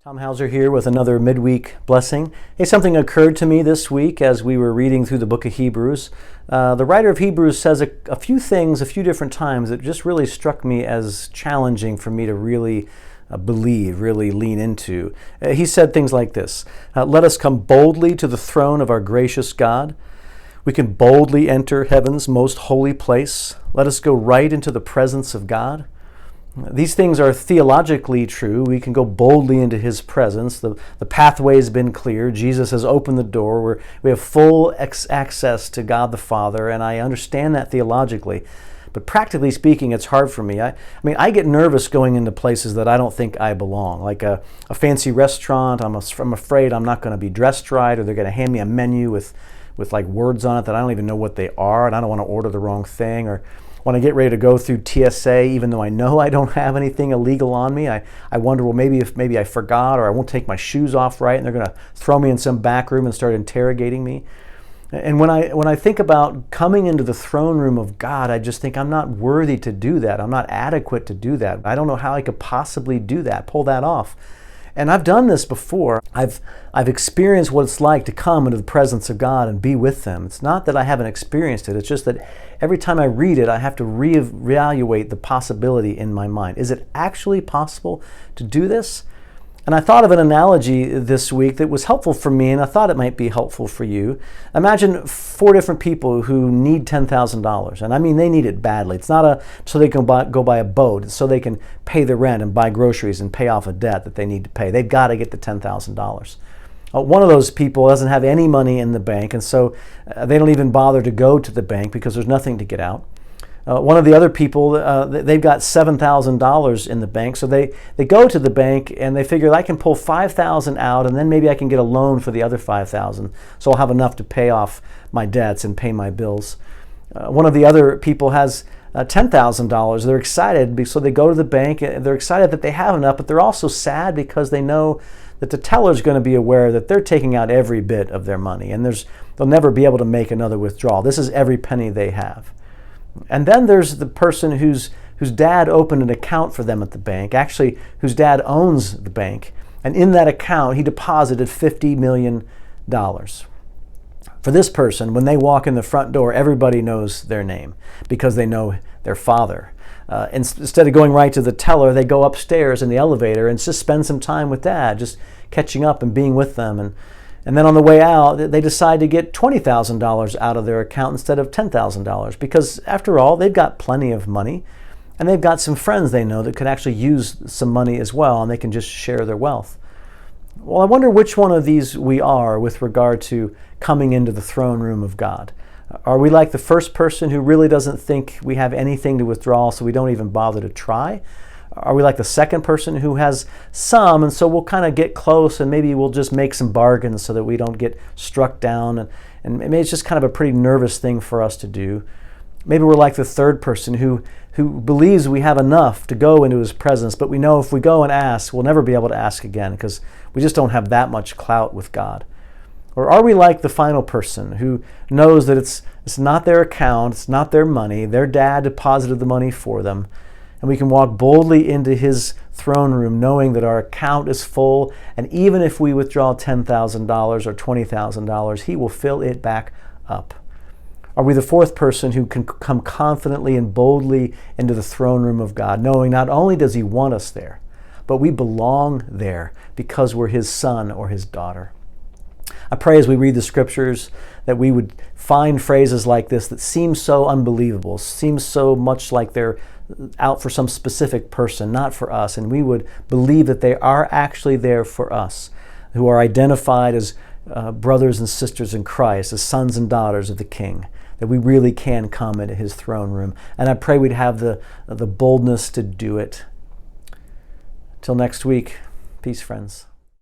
Tom Hauser here with another midweek blessing. Hey, something occurred to me this week as we were reading through the book of Hebrews. The writer of Hebrews says a few things a few different times that just really struck me as challenging for me to really believe, really lean into. He said things like this: let us come boldly to the throne of our gracious God. We can boldly enter heaven's most holy place. Let us go right into the presence of God. These things are theologically true. We can go boldly into His presence. The pathway has been clear. Jesus has opened the door. We have full access to God the Father, and I understand that theologically. But practically speaking, it's hard for me. I get nervous going into places that I don't think I belong, like a fancy restaurant. I'm afraid I'm not going to be dressed right, or they're going to hand me a menu with like words on it that I don't even know what they are, and I don't want to order the wrong thing. Or when I get ready to go through TSA, even though I know I don't have anything illegal on me, I wonder, well, maybe I forgot, or I won't take my shoes off right, and they're going to throw me in some back room and start interrogating me. And when I think about coming into the throne room of God, I just think I'm not worthy to do that. I'm not adequate to do that. I don't know how I could possibly do that, pull that off. And I've done this before. I've experienced what it's like to come into the presence of God and be with them. It's not that I haven't experienced it. It's just that every time I read it, I have to reevaluate the possibility in my mind. Is it actually possible to do this? And I thought of an analogy this week that was helpful for me, and I thought it might be helpful for you. Imagine 4 different people who need $10,000, and I mean they need it badly. It's not so they can go buy a boat. It's so they can pay the rent and buy groceries and pay off a debt that they need to pay. They've got to get the $10,000. One of those people doesn't have any money in the bank, and so they don't even bother to go to the bank because there's nothing to get out. One of the other people, they've got $7,000 in the bank, so they go to the bank and they figure I can pull $5,000 out, and then maybe I can get a loan for the other $5,000, so I'll have enough to pay off my debts and pay my bills. One of the other people has $10,000. They're excited, so they go to the bank. They're excited that they have enough, but they're also sad because they know that the teller's going to be aware that they're taking out every bit of their money, and they'll never be able to make another withdrawal. This is every penny they have. And then there's the person whose dad opened an account for them at the bank, actually whose dad owns the bank, and in that account he deposited $50 million. For this person, when they walk in the front door, everybody knows their name because they know their father. Instead of going right to the teller, they go upstairs in the elevator and just spend some time with Dad, just catching up and being with them. And then on the way out, they decide to get $20,000 out of their account instead of $10,000 because, after all, they've got plenty of money, and they've got some friends they know that could actually use some money as well, and they can just share their wealth. Well, I wonder which one of these we are with regard to coming into the throne room of God. Are we like the first person who really doesn't think we have anything to withdraw, so we don't even bother to try? Are we like the second person who has some, and so we'll kind of get close, and maybe we'll just make some bargains so that we don't get struck down, and maybe it's just kind of a pretty nervous thing for us to do? Maybe we're like the third person who believes we have enough to go into His presence, but we know if we go and ask, we'll never be able to ask again because we just don't have that much clout with God. Or are we like the final person who knows that it's not their account, it's not their money, their dad deposited the money for them, and we can walk boldly into His throne room knowing that our account is full, and even if we withdraw $10,000 or $20,000, He will fill it back up? Are we the fourth person who can come confidently and boldly into the throne room of God, knowing not only does He want us there, but we belong there because we're His son or His daughter? I pray as we read the Scriptures that we would find phrases like this that seem so unbelievable, seem so much like they're out for some specific person, not for us, and we would believe that they are actually there for us, who are identified as brothers and sisters in Christ, as sons and daughters of the King, that we really can come into His throne room. And I pray we'd have the boldness to do it. Till next week, peace, friends.